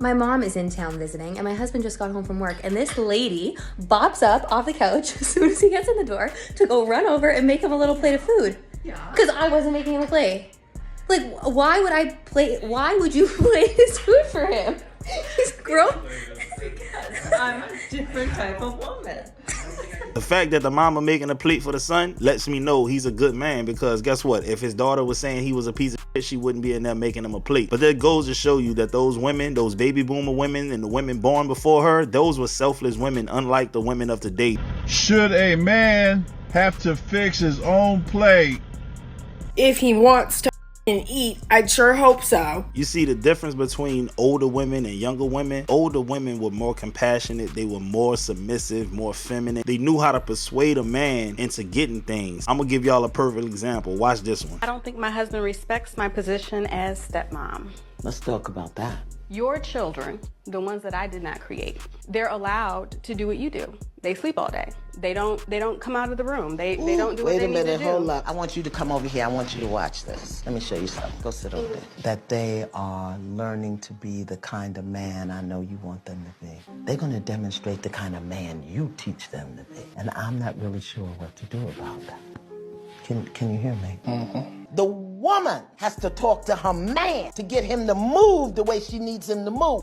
My mom is in town visiting, and my husband just got home from work, and this lady bops up off the couch as soon as he gets in the door to go run over and make him a little plate of food. Yeah. Because I wasn't making him a plate. Like, why would you plate his food for him? He's grown. I'm a different type of woman. The fact that the mama making a plate for the son lets me know he's a good man, because guess what? If his daughter was saying he was a piece of shit, she wouldn't be in there making him a plate. But that goes to show you that those women, those baby boomer women and the women born before her, those were selfless women, unlike the women of today. Should a man have to fix his own plate? If he wants to and eat, I'd sure hope so. You see the difference between older women and younger women? Older women were more compassionate, they were more submissive, more feminine. They knew how to persuade a man into getting things. I'm gonna give y'all a perfect example. Watch this one. I don't think my husband respects my position as stepmom. Let's talk about that. Your children, the ones that I did not create, they're allowed to do what you do. They sleep all day. They don't come out of the room. They don't do what they need to do. Wait a minute, hold up. I want you to come over here. I want you to watch this. Let me show you something. Go sit over there. That they are learning to be the kind of man I know you want them to be. They're going to demonstrate the kind of man you teach them to be. And I'm not really sure what to do about that. Can you hear me? Mm-hmm. The woman has to talk to her man to get him to move the way she needs him to move.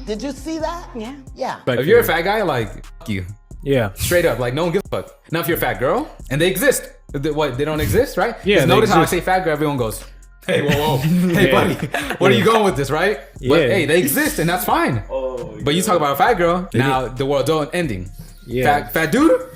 Did you see that? Yeah. Yeah. But if you're a fat guy, like, f you. Yeah. Straight up, like, no one gives a fuck. Now, if you're a fat girl, and they exist, what, they don't exist, right? Yeah. Notice how I say fat girl, everyone goes, hey, whoa. Hey, buddy, where are you going with this, right? Yeah. But hey, they exist, and that's fine. But you talk about a fat girl, now the world's ending. Yeah. Fat dude?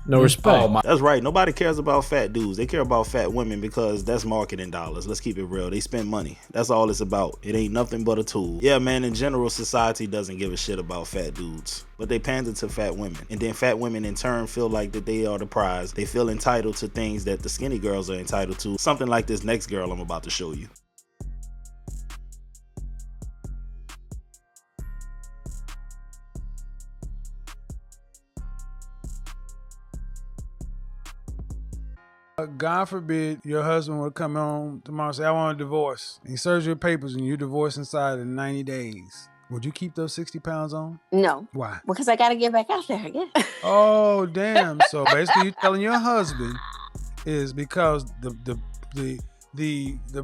No respect. That's right. Nobody cares about fat dudes. They care about fat women because that's marketing dollars. Let's keep it real. They spend money. That's all it's about. It ain't nothing but a tool. Yeah, man, in general, society doesn't give a shit about fat dudes. But they pander to fat women. And then fat women in turn feel like that they are the prize. They feel entitled to things that the skinny girls are entitled to. Something like this next girl I'm about to show you. God forbid your husband would come home tomorrow and say, I want a divorce. He serves your papers and you divorce inside of 90 days. Would you keep those 60 pounds on? No. Why? Because I got to get back out there again. Oh, damn. So basically you're telling your husband is because the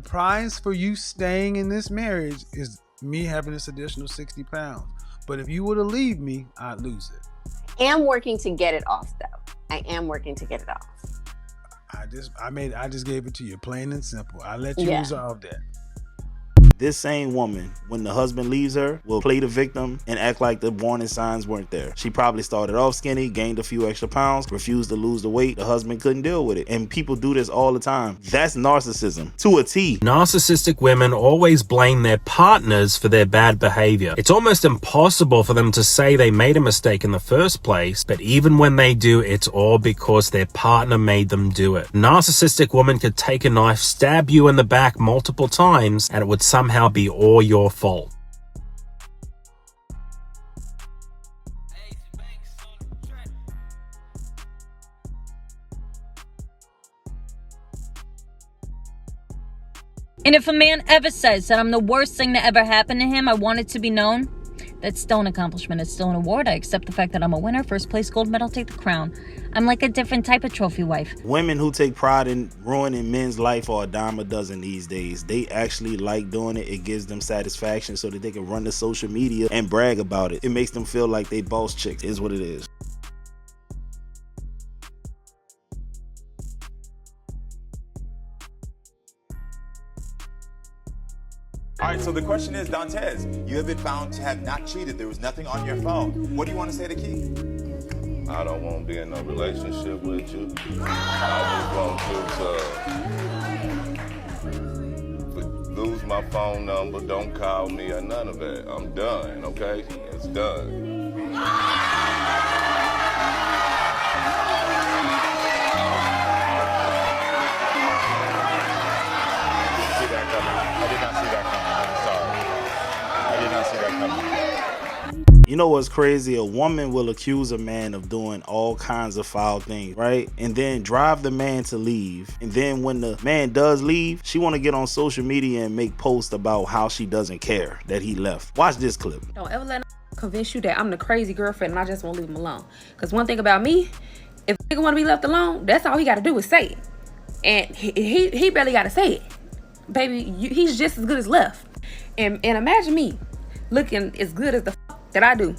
prize for you staying in this marriage is me having this additional 60 pounds. But if you were to leave me, I'd lose it. I am working to get it off, though. I am working to get it off. I just gave it to you, plain and simple. I let you resolve that. This same woman, when the husband leaves her, will play the victim and act like the warning signs weren't there. She probably started off skinny, gained a few extra pounds, refused to lose the weight. The husband couldn't deal with it. And people do this all the time. That's narcissism to a T. Narcissistic women always blame their partners for their bad behavior. It's almost impossible for them to say they made a mistake in the first place, but even when they do, it's all because their partner made them do it. Narcissistic woman could take a knife, stab you in the back multiple times, and it would somehow be all your fault. And if a man ever says that I'm the worst thing that ever happened to him, I want it to be known, that's still an accomplishment. It's still an award. I accept the fact that I'm a winner. First place, gold medal, take the crown. I'm like a different type of trophy wife. Women who take pride in ruining men's life are a dime a dozen these days. They actually like doing it. It gives them satisfaction so that they can run to social media and brag about it. It makes them feel like they boss chicks, is what it is. All right, so the question is, Dantes, you have been found to have not cheated. There was nothing on your phone. What do you want to say to Keith? I don't want to be in no relationship with you. I just want to lose my phone number, don't call me or none of that. I'm done, okay? It's done. You know what's crazy? A woman will accuse a man of doing all kinds of foul things, right? And then drive the man to leave. And then when the man does leave, she want to get on social media and make posts about how she doesn't care that he left. Watch this clip. Don't ever let convince you that I'm the crazy girlfriend and I just won't leave him alone. Because one thing about me, if a nigga want to be left alone, that's all he got to do is say it. And he barely got to say it. Baby, he's just as good as left. And imagine me looking as good as the that I do.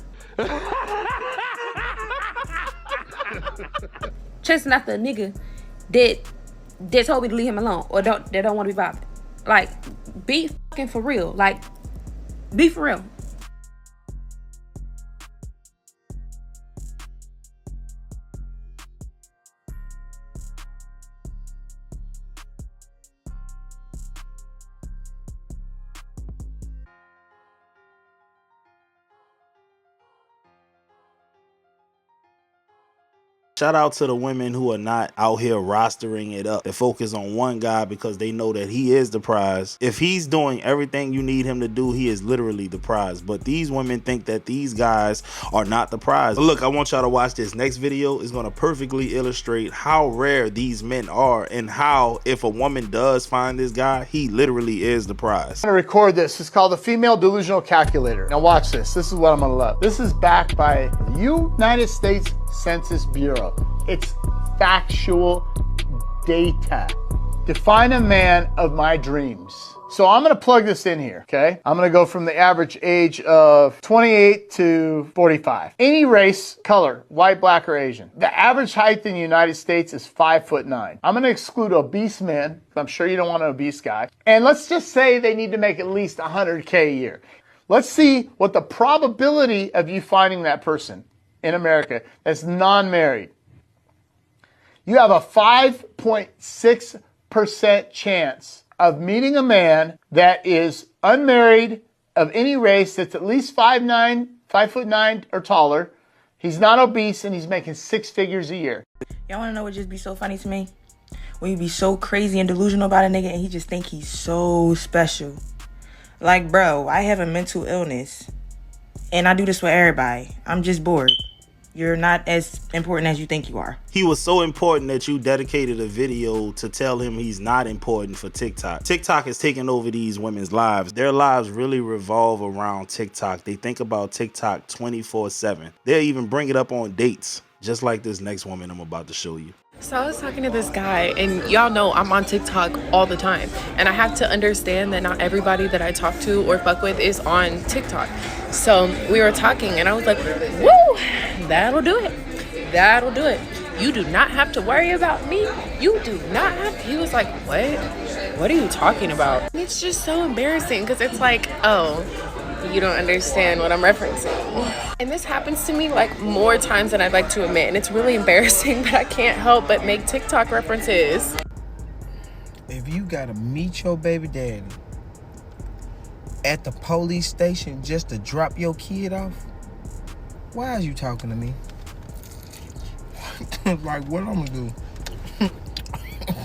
Chasing after a nigga that told me to leave him alone or that don't want to be bothered. Like, be fucking for real. Like, be for real. Shout out to the women who are not out here rostering it up. They focus on one guy because they know that he is the prize. If he's doing everything you need him to do, he is literally the prize. But these women think that these guys are not the prize. But look, I want y'all to watch this next video. It's going to perfectly illustrate how rare these men are and how if a woman does find this guy, he literally is the prize. I'm going to record this. It's called the Female Delusional Calculator. Now watch this. This is what I'm going to love. This is backed by the United States Census Bureau. It's factual data. Define a man of my dreams. So I'm going to plug this in here, okay? I'm going to go from the average age of 28 to 45. Any race, color, white, black, or Asian. The average height in the United States is 5'9". I'm going to exclude obese men. I'm sure you don't want an obese guy. And let's just say they need to make at least 100K a year. Let's see what the probability of you finding that person in America that's non-married. You have a 5.6% chance of meeting a man that is unmarried, of any race, that's at least 5'9" or taller. He's not obese and he's making 6 figures a year. Y'all wanna know what just be so funny to me? When you be so crazy and delusional about a nigga and he just think he's so special. Like, bro, I have a mental illness and I do this with everybody. I'm just bored. You're not as important as you think you are. He was so important that you dedicated a video to tell him he's not important for TikTok. TikTok is taking over these women's lives. Their lives really revolve around TikTok. They think about TikTok 24/7. They'll even bring it up on dates, just like this next woman I'm about to show you. So I was talking to this guy, and y'all know I'm on TikTok all the time. And I have to understand that not everybody that I talk to or fuck with is on TikTok. So we were talking, and I was like, woo, that'll do it. That'll do it. You do not have to worry about me. You do not have to. He was like, what? What are you talking about? And it's just so embarrassing because it's like, oh, you don't understand what I'm referencing. And this happens to me like more times than I'd like to admit, and it's really embarrassing, but I can't help but make TikTok references. If you gotta meet your baby daddy at the police station just to drop your kid off, why are you talking to me? Like, what I'm gonna do?